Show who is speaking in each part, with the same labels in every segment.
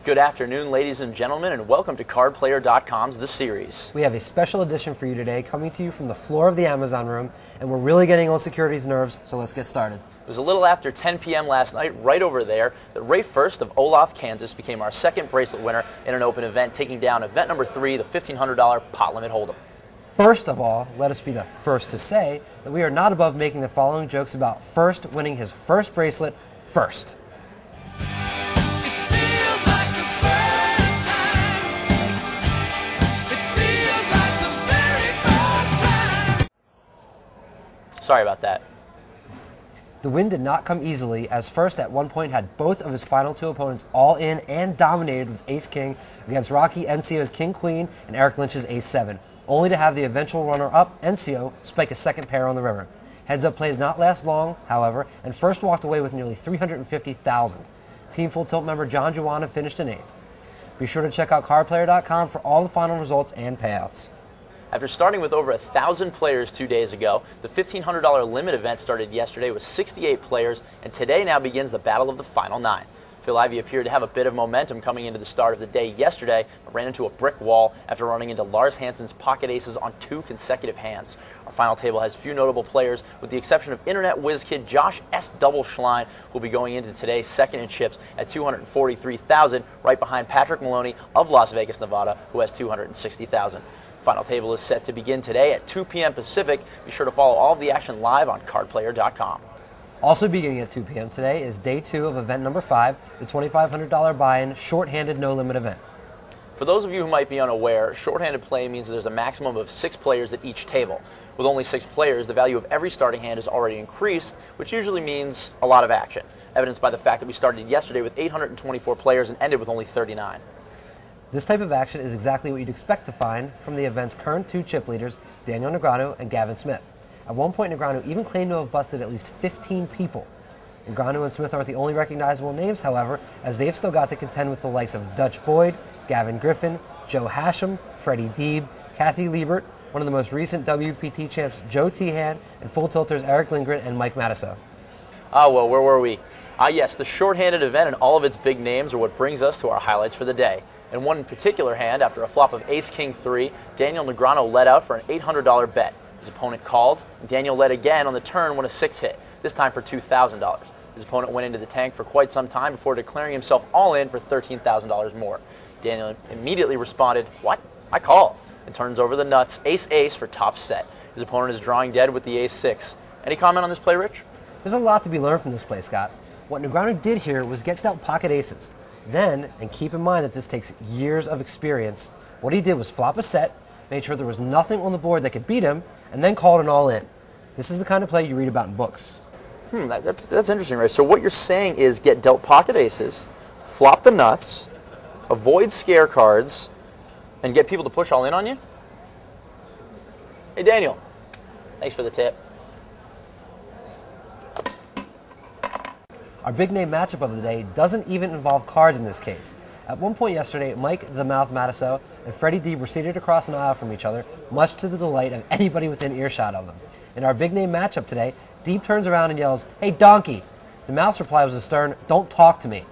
Speaker 1: Good afternoon, ladies and gentlemen, and welcome to CardPlayer.com's The Series.
Speaker 2: We have a special edition for you today, coming to you from the floor of the Amazon room, and we're really getting on security's nerves, so let's get started.
Speaker 1: It was a little after 10 p.m. last night, right over there, that Ray Firth of Olaf, Kansas became our second bracelet winner in an open event, taking down event number 3, the $1,500 pot limit hold'em.
Speaker 2: First of all, let us be the first to say that we are not above making the following jokes about Firth winning his first bracelet first.
Speaker 1: Sorry about that.
Speaker 2: The win did not come easily, as Firth at one point had both of his final two opponents all in and dominated with Ace-King against Rocky Encio's King-Queen and Eric Lynch's Ace-7, only to have the eventual runner-up, Encio, spike a second pair on the river. Heads-up play did not last long, however, and Firth walked away with nearly $350,000. Team Full Tilt member John Juana finished in 8th. Be sure to check out CardPlayer.com for all the final results and payouts.
Speaker 1: After starting with over 1,000 players 2 days ago, the $1,500 limit event started yesterday with 68 players, and today now begins the battle of the final 9. Phil Ivey appeared to have a bit of momentum coming into the start of the day yesterday, but ran into a brick wall after running into Lars Hansen's pocket aces on 2 consecutive hands. Our final table has few notable players, with the exception of internet whiz kid Josh S. Double Schlein, who will be going into today second in chips at $243,000, right behind Patrick Maloney of Las Vegas, Nevada, who has $260,000. Final table is set to begin today at 2 p.m. Pacific. Be sure to follow all of the action live on CardPlayer.com.
Speaker 2: Also beginning at 2 p.m. today is day 2 of event number 5, the $2,500 buy-in short-handed no-limit event.
Speaker 1: For those of you who might be unaware, short-handed play means there's a maximum of 6 players at each table. With only 6 players, the value of every starting hand is already increased, which usually means a lot of action, evidenced by the fact that we started yesterday with 824 players and ended with only 39.
Speaker 2: This type of action is exactly what you'd expect to find from the event's current 2 chip leaders, Daniel Negreanu and Gavin Smith. At one point, Negreanu even claimed to have busted at least 15 people. Negreanu and Smith aren't the only recognizable names, however, as they've still got to contend with the likes of Dutch Boyd, Gavin Griffin, Joe Hashem, Freddie Deeb, Kathy Liebert, one of the most recent WPT champs Joe Tehan, and Full Tilters Eric Lindgren and Mike Matisow.
Speaker 1: Well, where were we? Yes, the short-handed event and all of its big names are what brings us to our highlights for the day. In one particular hand, after a flop of Ace-King-3, Daniel Negreanu led out for an $800 bet. His opponent called, and Daniel led again on the turn when a 6 hit, this time for $2,000. His opponent went into the tank for quite some time before declaring himself all in for $13,000 more. Daniel immediately responded, "What? I call," and turns over the nuts, Ace-Ace for top set. His opponent is drawing dead with the Ace-6. Any comment on this play, Rich?
Speaker 2: There's a lot to be learned from this play, Scott. What Negreanu did here was get dealt pocket aces. Then, and keep in mind that this takes years of experience, what he did was flop a set, made sure there was nothing on the board that could beat him, and then called an all-in. This is the kind of play you read about in books.
Speaker 1: That's interesting, right? So what you're saying is get dealt pocket aces, flop the nuts, avoid scare cards, and get people to push all in on you? Hey, Daniel, thanks for the tip.
Speaker 2: Our big name matchup of the day doesn't even involve cards in this case. At one point yesterday, Mike the Mouth Matisow and Freddie Deeb were seated across an aisle from each other, much to the delight of anybody within earshot of them. In our big name matchup today, Deeb turns around and yells, "Hey, donkey!" The Mouth's reply was a stern, "Don't talk to me."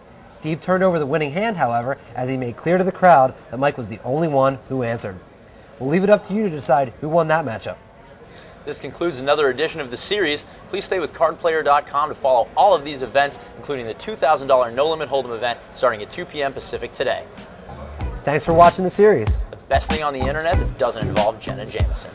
Speaker 2: Deeb turned over the winning hand, however, as he made clear to the crowd that Mike was the only one who answered. We'll leave it up to you to decide who won that matchup.
Speaker 1: This concludes another edition of the series. Please stay with CardPlayer.com to follow all of these events, including the $2,000 No Limit Hold'em event starting at 2 p.m. Pacific today.
Speaker 2: Thanks for watching the series.
Speaker 1: The best thing on the internet that doesn't involve Jenna Jameson.